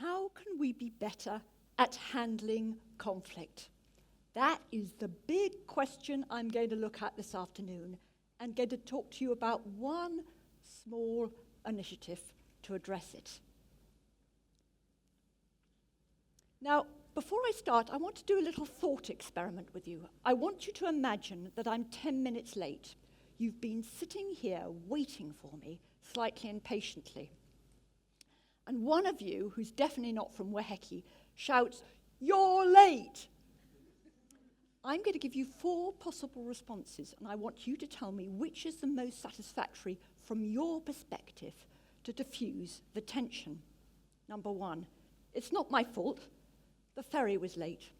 How can we be better at handling conflict? That is the big question I'm going to look at this afternoon, and going to talk to you about one small initiative to address it. Now, before I start, I want to do a little thought experiment with you. I want you to imagine that I'm 10 minutes late. You've been sitting here waiting for me, slightly impatiently. And one of you, who's definitely not from Waiheke, shouts, "You're late!" I'm going to give you 4 possible responses, and I want you to tell me which is the most satisfactory from your perspective to diffuse the tension. Number 1, it's not my fault. The ferry was late.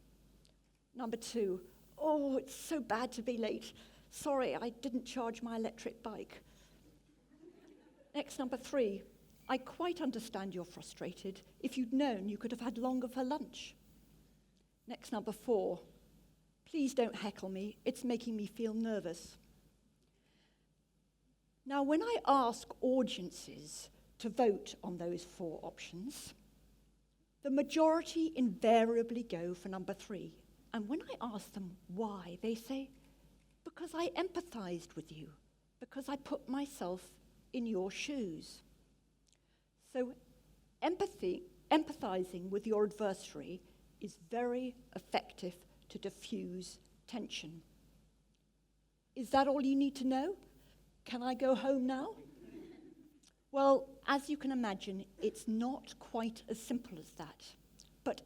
Number 2, oh, it's so bad to be late. Sorry, I didn't charge my electric bike. Next, number 3, I quite understand you're frustrated. If you'd known, you could have had longer for lunch. Next, number 4, please don't heckle me. It's making me feel nervous. Now, when I ask audiences to vote on those 4 options, the majority invariably go for number 3. And when I ask them why, they say, because I empathized with you, because I put myself in your shoes. So empathizing with your adversary is very effective to diffuse tension. Is that all you need to know? Can I go home now? Well, as you can imagine, it's not quite as simple as that. But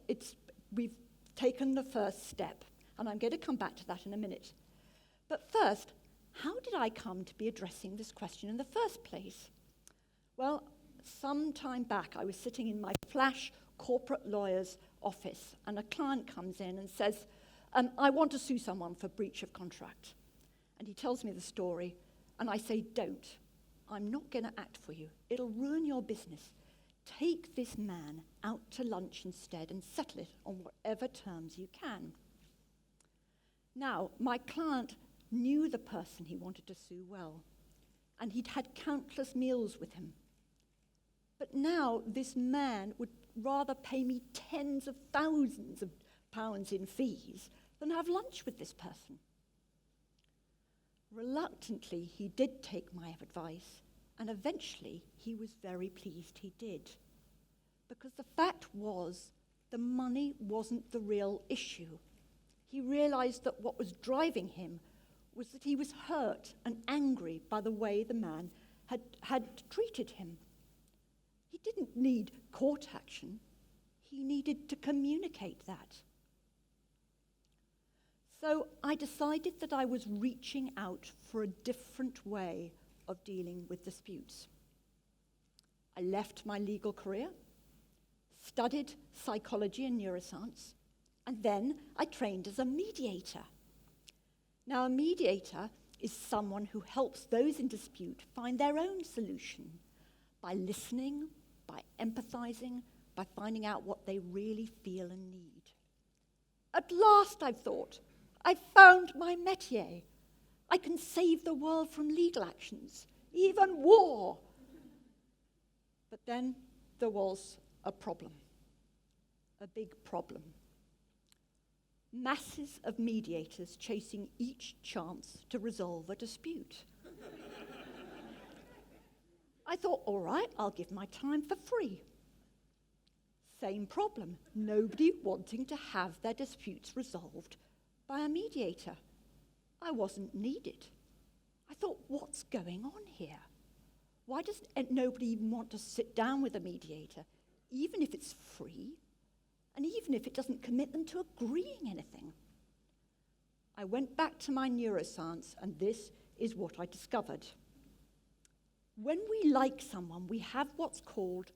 we've taken the first step, and I'm going to come back to that in a minute. But first, how did I come to be addressing this question in the first place? Well, some time back, I was sitting in my flash corporate lawyer's office, and a client comes in and says, I want to sue someone for breach of contract. And he tells me the story, and I say, don't. I'm not going to act for you. It'll ruin your business. Take this man out to lunch instead and settle it on whatever terms you can. Now, my client knew the person he wanted to sue well, and he'd had countless meals with him. But now this man would rather pay me tens of thousands of pounds in fees than have lunch with this person. Reluctantly, he did take my advice, and eventually he was very pleased he did. Because the fact was, the money wasn't the real issue. He realized that what was driving him was that he was hurt and angry by the way the man had treated him. He didn't need court action. He needed to communicate that. So I decided that I was reaching out for a different way of dealing with disputes. I left my legal career, studied psychology and neuroscience, and then I trained as a mediator. Now, a mediator is someone who helps those in dispute find their own solution by listening, by empathizing, by finding out what they really feel and need. At last, I've thought, I found my métier. I can save the world from legal actions, even war. But then there was a problem, a big problem. Masses of mediators chasing each chance to resolve a dispute. I thought, all right, I'll give my time for free. Same problem, nobody wanting to have their disputes resolved by a mediator. I wasn't needed. I thought, what's going on here? Why does nobody even want to sit down with a mediator, even if it's free, and even if it doesn't commit them to agreeing anything? I went back to my neuroscience, and this is what I discovered. When we like someone, we have what's called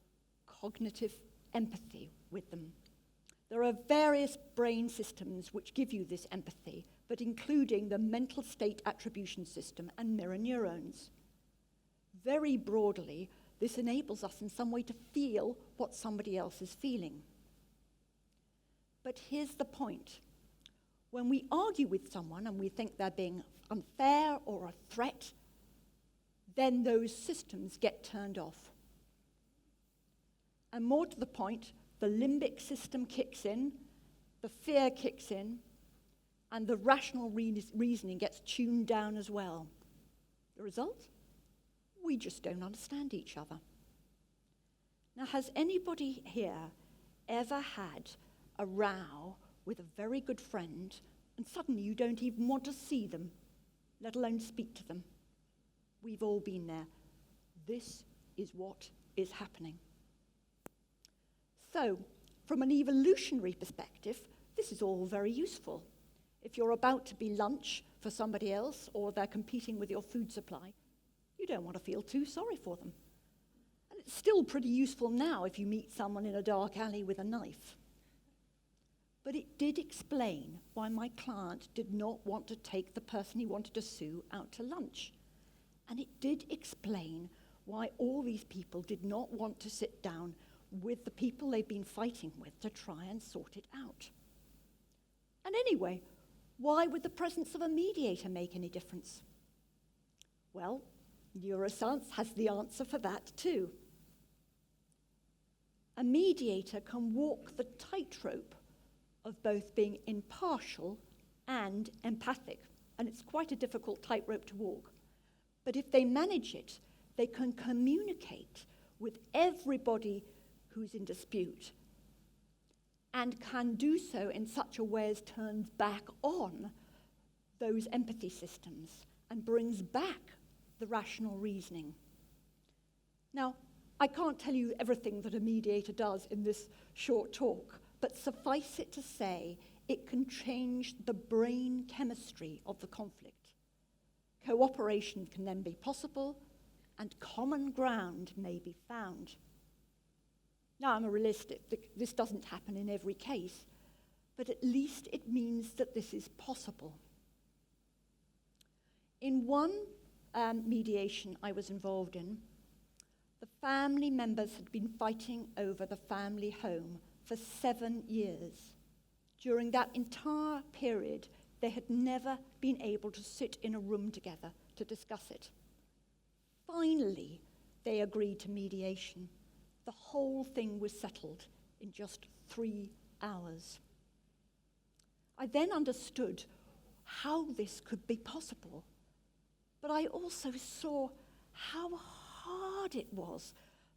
cognitive empathy with them. There are various brain systems which give you this empathy, but including the mental state attribution system and mirror neurons. Very broadly, this enables us in some way to feel what somebody else is feeling. But here's the point. When we argue with someone and we think they're being unfair or a threat, then those systems get turned off. And more to the point, the limbic system kicks in, the fear kicks in, and the rational reasoning gets tuned down as well. The result? We just don't understand each other. Now, has anybody here ever had a row with a very good friend and suddenly you don't even want to see them, let alone speak to them? We've all been there. This is what is happening. So, from an evolutionary perspective, this is all very useful. If you're about to be lunch for somebody else or they're competing with your food supply, you don't want to feel too sorry for them. And it's still pretty useful now if you meet someone in a dark alley with a knife. But it did explain why my client did not want to take the person he wanted to sue out to lunch. And it did explain why all these people did not want to sit down with the people they've been fighting with to try and sort it out. And anyway, why would the presence of a mediator make any difference? Well, neuroscience has the answer for that too. A mediator can walk the tightrope of both being impartial and empathic, and it's quite a difficult tightrope to walk. But if they manage it, they can communicate with everybody who's in dispute and can do so in such a way as turns back on those empathy systems and brings back the rational reasoning. Now, I can't tell you everything that a mediator does in this short talk, but suffice it to say, it can change the brain chemistry of the conflict. Cooperation can then be possible, and common ground may be found. Now, I'm a realist. This doesn't happen in every case, but at least it means that this is possible. In one mediation I was involved in, the family members had been fighting over the family home for 7 years. During that entire period, they had never been able to sit in a room together to discuss it. Finally, they agreed to mediation. The whole thing was settled in just 3 hours. I then understood how this could be possible, but I also saw how hard it was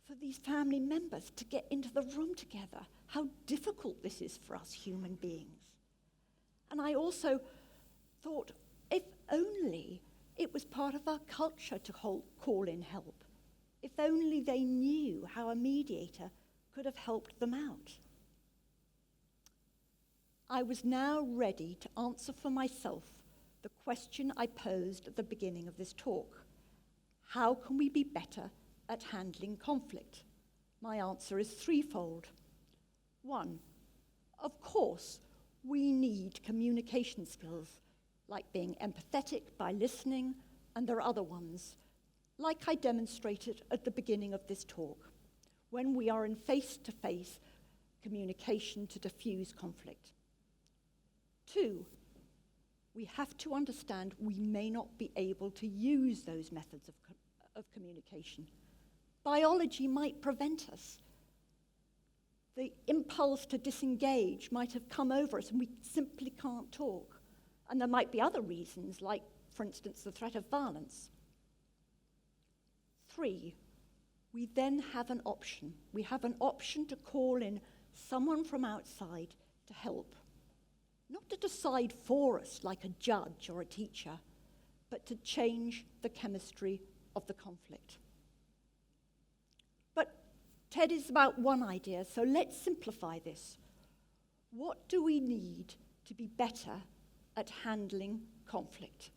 for these family members to get into the room together, how difficult this is for us human beings. And I also thought, if only it was part of our culture to call in help. If only they knew how a mediator could have helped them out. I was now ready to answer for myself the question I posed at the beginning of this talk. How can we be better at handling conflict? My answer is threefold. 1, of course, we need communication skills, like being empathetic by listening, and there are other ones, like I demonstrated at the beginning of this talk, when we are in face-to-face communication to diffuse conflict. 2, we have to understand we may not be able to use those methods of communication. Biology might prevent us. The impulse to disengage might have come over us and we simply can't talk. And there might be other reasons, like, for instance, the threat of violence. 3, we then have an option. We have an option to call in someone from outside to help. Not to decide for us like a judge or a teacher, but to change the chemistry of the conflict. But TED is about one idea, so let's simplify this. What do we need to be better at handling conflict?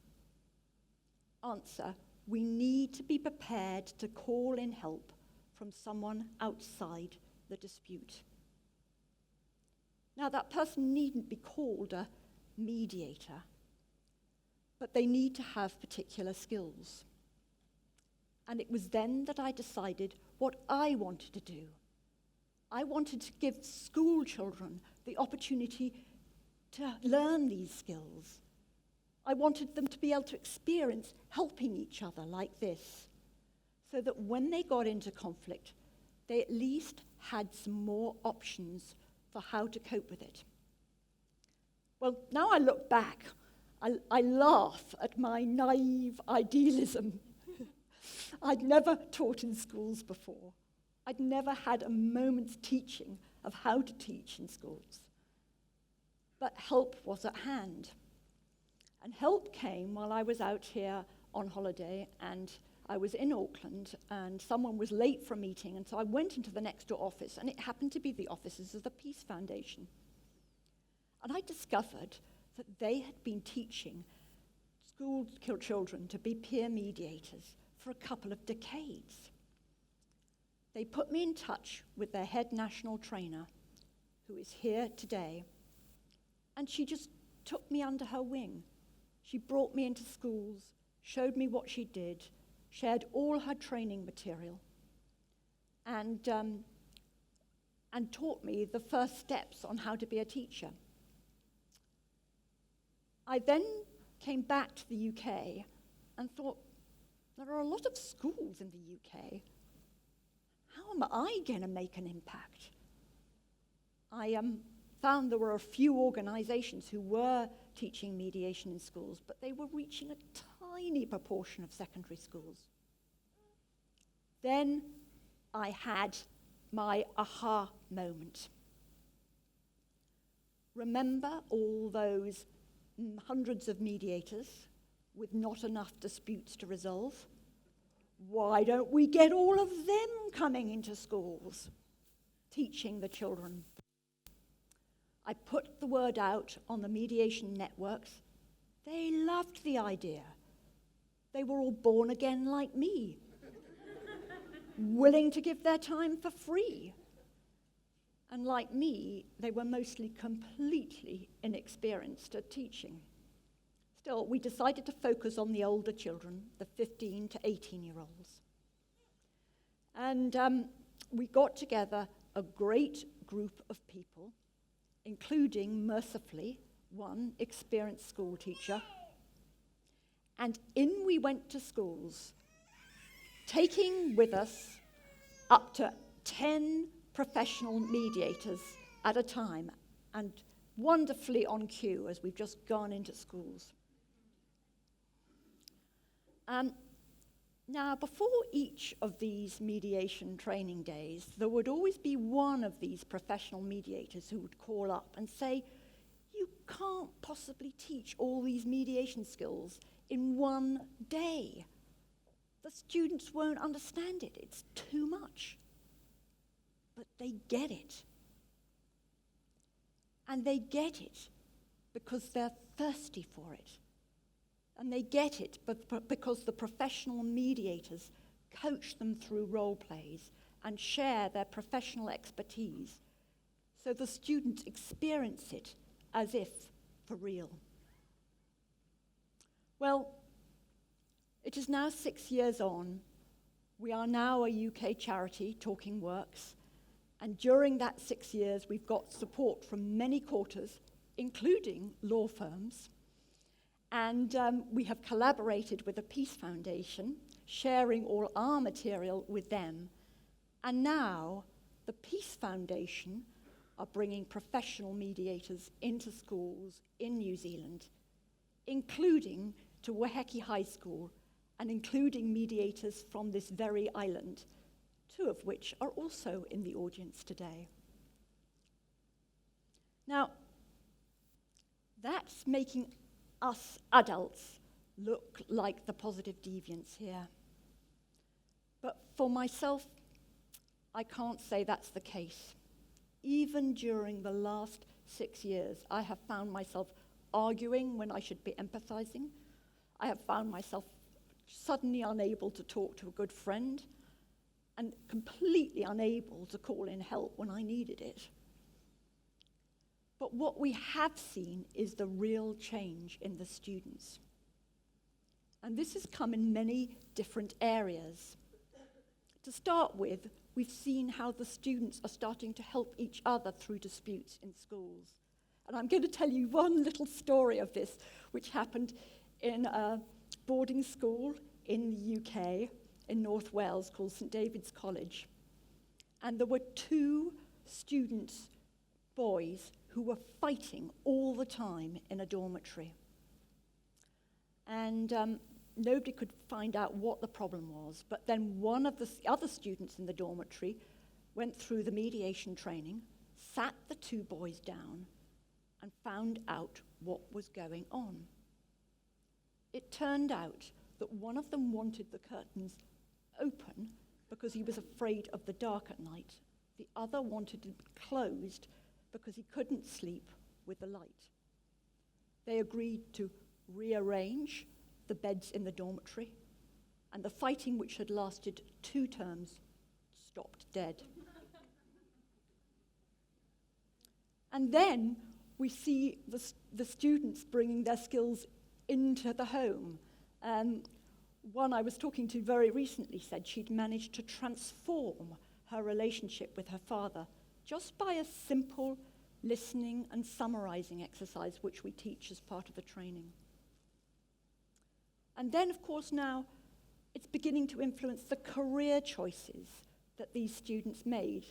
Answer, we need to be prepared to call in help from someone outside the dispute. Now, that person needn't be called a mediator, but they need to have particular skills. And it was then that I decided what I wanted to do. I wanted to give school children the opportunity to learn these skills. I wanted them to be able to experience helping each other like this, so that when they got into conflict, they at least had some more options for how to cope with it. Well, now I look back, I laugh at my naive idealism. I'd never taught in schools before. I'd never had a moment's teaching of how to teach in schools. But help was at hand. And help came while I was out here on holiday, and I was in Auckland, and someone was late for a meeting, and so I went into the next door office, and it happened to be the offices of the Peace Foundation. And I discovered that they had been teaching school children to be peer mediators for a couple of decades. They put me in touch with their head national trainer, who is here today, and she just took me under her wing. She brought me into schools, showed me what she did, shared all her training material, and taught me the first steps on how to be a teacher. I then came back to the UK and thought, there are a lot of schools in the UK. How am I going to make an impact? I found there were a few organisations who were teaching mediation in schools, but they were reaching a tiny proportion of secondary schools. Then I had my aha moment. Remember all those hundreds of mediators with not enough disputes to resolve? Why don't we get all of them coming into schools, teaching the children? I put the word out on the mediation networks. They loved the idea. They were all born again like me, willing to give their time for free. And like me, they were mostly completely inexperienced at teaching. Still, we decided to focus on the older children, the 15 to 18-year-olds. And we got together a great group of people, including, mercifully, one experienced school teacher. And in we went to schools, taking with us up to 10 professional mediators at a time, and wonderfully on cue as we've just gone into schools. Now, before each of these mediation training days, there would always be one of these professional mediators who would call up and say, you can't possibly teach all these mediation skills in one day. The students won't understand it. It's too much. But they get it. And they get it because they're thirsty for it. And they get it because the professional mediators coach them through role plays and share their professional expertise, so the students experience it as if for real. Well, it is now 6 years on. We are now a UK charity, TalkingWorks, and during that 6 years we've got support from many quarters, including law firms. And we have collaborated with the Peace Foundation, sharing all our material with them. And now the Peace Foundation are bringing professional mediators into schools in New Zealand, including to Waiheke High School, and including mediators from this very island, 2 of which are also in the audience today. Now, that's making us adults look like the positive deviants here. But for myself, I can't say that's the case. Even during the last 6 years, I have found myself arguing when I should be empathizing. I have found myself suddenly unable to talk to a good friend and completely unable to call in help when I needed it. But what we have seen is the real change in the students. And this has come in many different areas. To start with, we've seen how the students are starting to help each other through disputes in schools. And I'm going to tell you one little story of this, which happened in a boarding school in the UK, in North Wales, called St David's College. And there were 2 students, boys, who were fighting all the time in a dormitory. And nobody could find out what the problem was, but then one of the other students in the dormitory went through the mediation training, sat the 2 boys down, and found out what was going on. It turned out that one of them wanted the curtains open because he was afraid of the dark at night. The other wanted it closed because he couldn't sleep with the light. They agreed to rearrange the beds in the dormitory, and the fighting, which had lasted 2 terms, stopped dead. And then we see the students bringing their skills into the home. One I was talking to very recently said she'd managed to transform her relationship with her father just by a simple listening and summarizing exercise which we teach as part of the training. And then, of course, now it's beginning to influence the career choices that these students made.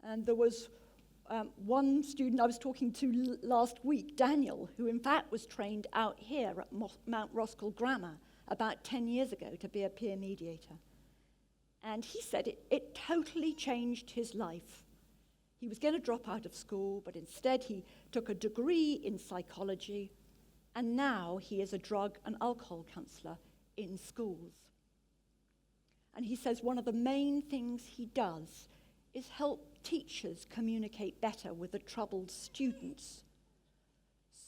And there was one student I was talking to last week, Daniel, who in fact was trained out here at Mount Roskill Grammar about 10 years ago to be a peer mediator. And he said it totally changed his life. He was going to drop out of school, but instead he took a degree in psychology, and now he is a drug and alcohol counsellor in schools. And he says one of the main things he does is help teachers communicate better with the troubled students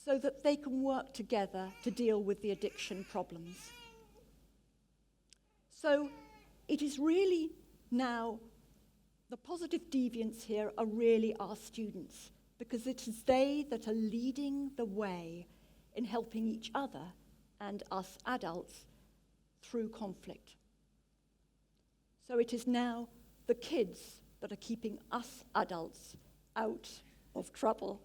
so that they can work together to deal with the addiction problems. So it is really now, the positive deviants here are really our students, because it is they that are leading the way in helping each other and us adults through conflict. So it is now the kids that are keeping us adults out of trouble.